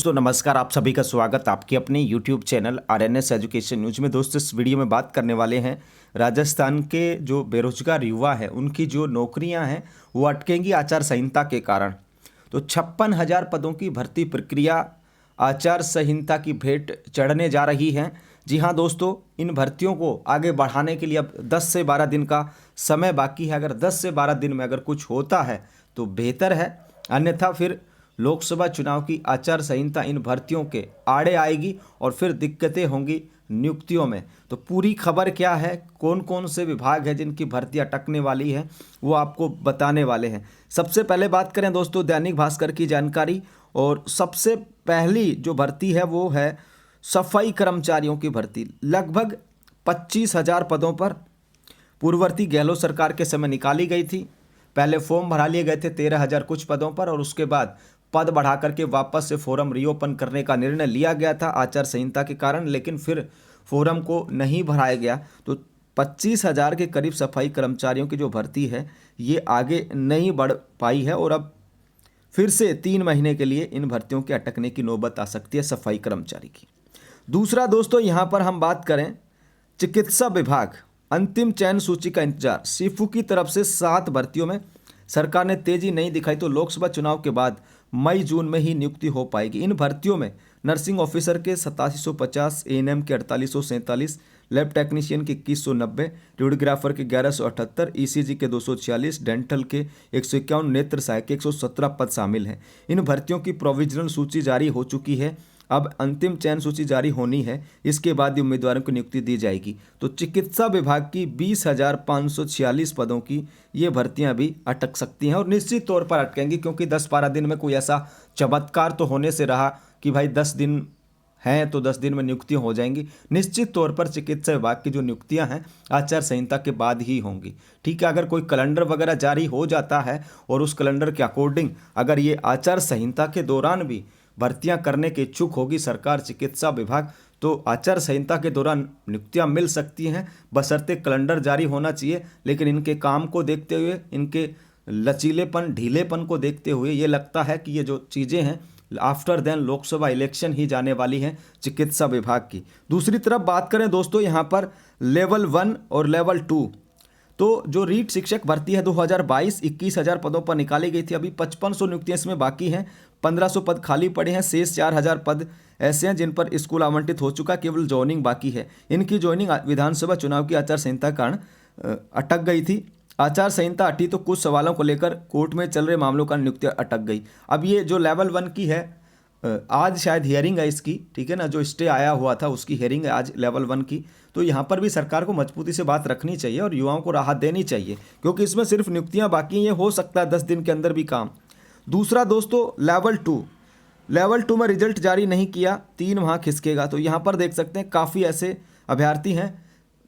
दोस्तों नमस्कार, आप सभी का स्वागत आपके अपने YouTube channel RNS education news में। दोस्तों इस वीडियो में बात करने वाले हैं राजस्थान के जो बेरोजगार युवा हैं उनकी जो नौकरियां हैं वो अटकेंगी आचार संहिता के कारण। तो 56,000 पदों की भर्ती प्रक्रिया आचार संहिता की भेंट चढ़ने जा रही है। जी हाँ दोस्तों, इन भर्तियों को आगे बढ़ाने के लिए अब 10 से 12 दिन का समय बाकी है। अगर 10 से 12 दिन में अगर कुछ होता है तो बेहतर है, अन्यथा फिर लोकसभा चुनाव की आचार संहिता इन भर्तियों के आड़े आएगी और फिर दिक्कतें होंगी नियुक्तियों में। तो पूरी खबर क्या है, कौन कौन से विभाग हैं जिनकी भर्ती अटकने वाली है, वो आपको बताने वाले हैं। सबसे पहले बात करें दोस्तों दैनिक भास्कर की जानकारी, और सबसे पहली जो भर्ती है वो है सफाई कर्मचारियों की भर्ती। लगभग 25,000 पदों पर पूर्ववर्ती गहलोत सरकार के समय निकाली गई थी। पहले फॉर्म भरा लिए गए थे 13,000 कुछ पदों पर, और उसके बाद पद बढ़ा करके वापस से फोरम रीओपन करने का निर्णय लिया गया था आचार संहिता के कारण, लेकिन फिर फोरम को नहीं भराया गया। तो 25,000 के करीब सफाई कर्मचारियों की जो भर्ती है ये आगे नहीं बढ़ पाई है, और अब फिर से 3 महीने के लिए इन भर्तियों के अटकने की नौबत आ सकती है सफाई कर्मचारी की। दूसरा दोस्तों, यहाँ पर हम बात करें चिकित्सा विभाग, अंतिम चयन सूची का इंतजार। सीफू की तरफ से 7 भर्तियों में सरकार ने तेजी नहीं दिखाई तो लोकसभा चुनाव के बाद मई जून में ही नियुक्ति हो पाएगी। इन भर्तियों में नर्सिंग ऑफिसर के 8750, एएनएम के 4847, लैब टेक्नीशियन के 2190, रेडियोग्राफर के 1178, ईसीजी के 246, डेंटल के 151, नेत्र सहायक के 117 पद शामिल हैं। इन भर्तियों की प्रोविजनल सूची जारी हो चुकी है, अब अंतिम चयन सूची जारी होनी है, इसके बाद ही उम्मीदवारों को नियुक्ति दी जाएगी। तो चिकित्सा विभाग की 20,546 पदों की ये भर्तियां भी अटक सकती हैं, और निश्चित तौर पर अटकेंगी, क्योंकि 10-12 दिन में कोई ऐसा चमत्कार तो होने से रहा कि भाई 10 दिन हैं तो 10 दिन में नियुक्तियां हो जाएंगी। निश्चित तौर पर चिकित्सा विभाग की जो नियुक्तियां हैं आचार संहिता के बाद ही होंगी। ठीक है, अगर कोई कैलेंडर वगैरह जारी हो जाता है और उस कैलेंडर के अकॉर्डिंग अगर ये आचार संहिता के दौरान भी भर्तियां करने के इच्छुक होगी सरकार चिकित्सा विभाग, तो आचार संहिता के दौरान नियुक्तियां मिल सकती हैं, बशर्ते कैलेंडर जारी होना चाहिए। लेकिन इनके काम को देखते हुए, इनके लचीलेपन ढीलेपन को देखते हुए ये लगता है कि ये जो चीज़ें हैं आफ्टर देन लोकसभा इलेक्शन ही जाने वाली हैं चिकित्सा विभाग की। दूसरी तरफ बात करें दोस्तों यहाँ पर लेवल 1 और लेवल 2, तो जो रीट शिक्षक भर्ती है 2022 21,000 पदों पर निकाली गई थी। अभी 5500 नियुक्तियां इसमें बाकी हैं, 1500 पद खाली पड़े हैं, शेष 4,000 पद ऐसे हैं जिन पर स्कूल आवंटित हो चुका, केवल ज्वाइनिंग बाकी है। इनकी ज्वाइनिंग विधानसभा चुनाव की आचार संहिता के कारण अटक गई थी। आचार संहिता हटी तो कुछ सवालों को लेकर कोर्ट में चल रहे मामलों का नियुक्ति अटक गई। अब ये जो लेवल 1 की है, आज शायद हियरिंग है इसकी, ठीक है ना, जो स्टे आया हुआ था उसकी हियरिंग है आज लेवल 1 की। तो यहाँ पर भी सरकार को मजबूती से बात रखनी चाहिए और युवाओं को राहत देनी चाहिए, क्योंकि इसमें सिर्फ नियुक्तियाँ बाकी हैं, ये हो सकता है 10 दिन के अंदर भी काम। दूसरा दोस्तों लेवल 2 में रिजल्ट जारी नहीं किया, 3 माह खिसकेगा। तो यहाँ पर देख सकते हैं काफ़ी ऐसे अभ्यर्थी हैं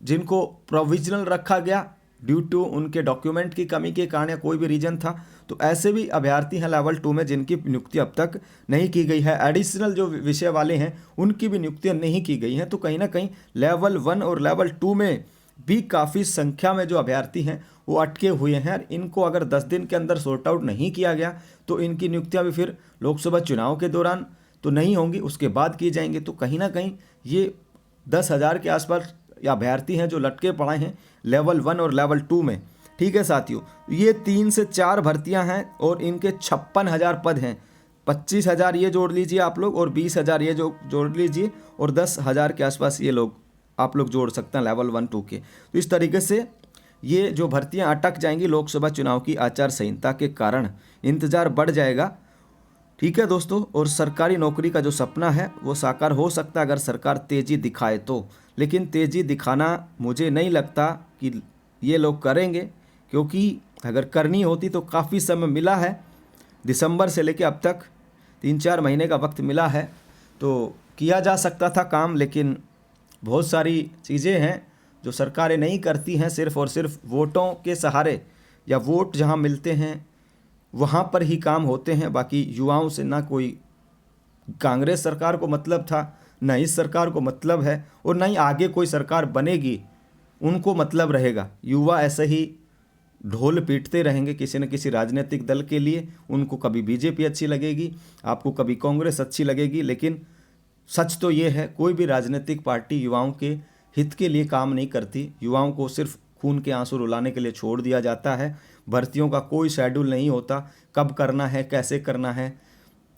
जिनको प्रोविजनल रखा गया ड्यू टू उनके डॉक्यूमेंट की कमी के कारण या कोई भी रीजन था। तो ऐसे भी अभ्यर्थी हैं लेवल 2 में जिनकी नियुक्ति अब तक नहीं की गई है। एडिशनल जो विषय वाले हैं उनकी भी नियुक्तियां नहीं की गई हैं। तो कहीं ना कहीं लेवल 1 और लेवल 2 में भी काफ़ी संख्या में जो अभ्यर्थी हैं वो अटके हुए हैं। इनको अगर 10 दिन के अंदर सॉर्ट आउट नहीं किया गया तो इनकी नियुक्तियाँ भी फिर लोकसभा चुनाव के दौरान तो नहीं होंगी, उसके बाद की जाएंगी। तो कहीं ना कहीं ये 10,000 के आसपास अभ्यर्थी हैं जो लटके पड़े हैं लेवल 1 और लेवल 2 में। ठीक है साथियों, ये 3 से 4 भर्तियां हैं और इनके 56,000 पद हैं। 25,000 ये जोड़ लीजिए आप लोग, और 20,000 ये जो जोड़ लीजिए, और 10,000 के आसपास ये लोग आप लोग जोड़ सकते हैं लेवल 1-2 के। तो इस तरीके से ये जो भर्तियां अटक जाएंगी लोकसभा चुनाव की आचार संहिता के कारण, इंतज़ार बढ़ जाएगा। ठीक है दोस्तों, और सरकारी नौकरी का जो सपना है वो साकार हो सकता है अगर सरकार तेज़ी दिखाए तो, लेकिन तेज़ी दिखाना मुझे नहीं लगता कि ये लोग करेंगे, क्योंकि अगर करनी होती तो काफ़ी समय मिला है, दिसंबर से लेकर अब तक 3-4 महीने का वक्त मिला है, तो किया जा सकता था काम। लेकिन बहुत सारी चीज़ें हैं जो सरकारें नहीं करती हैं, सिर्फ़ और सिर्फ वोटों के सहारे, या वोट जहाँ मिलते हैं वहाँ पर ही काम होते हैं। बाकी युवाओं से ना कोई कांग्रेस सरकार को मतलब था, ना इस सरकार को मतलब है, और ना ही आगे कोई सरकार बनेगी उनको मतलब रहेगा। युवा ऐसे ही ढोल पीटते रहेंगे किसी न किसी राजनीतिक दल के लिए। उनको कभी बीजेपी अच्छी लगेगी, आपको कभी कांग्रेस अच्छी लगेगी, लेकिन सच तो ये है कोई भी राजनीतिक पार्टी युवाओं के हित के लिए काम नहीं करती। युवाओं को सिर्फ खून के आंसू रुलाने के लिए छोड़ दिया जाता है। भर्तियों का कोई शेड्यूल नहीं होता, कब करना है, कैसे करना है,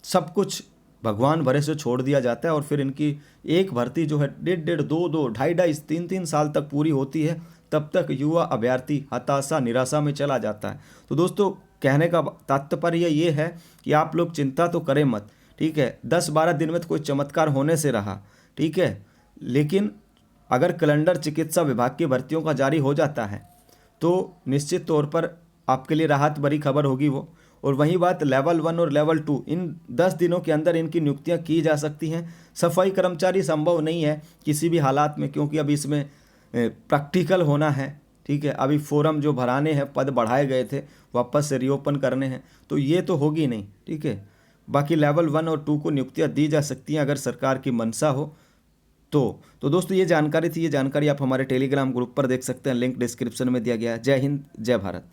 सब कुछ भगवान भरे से छोड़ दिया जाता है। और फिर इनकी एक भर्ती जो है 1.5 2 2 2.5 3 साल तक पूरी होती है, तब तक युवा अभ्यर्थी हताशा निराशा में चला जाता है। तो दोस्तों, कहने का तात्पर्य ये है कि आप लोग चिंता तो करें मत, ठीक है। 10-12 दिन में तो कोई चमत्कार होने से रहा, ठीक है, लेकिन अगर कैलेंडर चिकित्सा विभाग की भर्तियों का जारी हो जाता है तो निश्चित तौर पर आपके लिए राहत भरी खबर होगी वो। और वही बात लेवल 1 और लेवल 2, इन 10 दिनों के अंदर इनकी नियुक्तियां की जा सकती हैं। सफाई कर्मचारी संभव नहीं है किसी भी हालात में, क्योंकि अभी इसमें प्रैक्टिकल होना है, ठीक है। अभी फोरम जो भराने हैं, पद बढ़ाए गए थे, वापस से रीओपन करने हैं, तो ये तो होगी नहीं, ठीक है। बाकी लेवल 1 और 2 को नियुक्तियां दी जा सकती हैं अगर सरकार की मंशा हो तो दोस्तों ये जानकारी थी। ये जानकारी आप हमारे टेलीग्राम ग्रुप पर देख सकते हैं, लिंक डिस्क्रिप्शन में दिया गया है। जय हिंद, जय भारत।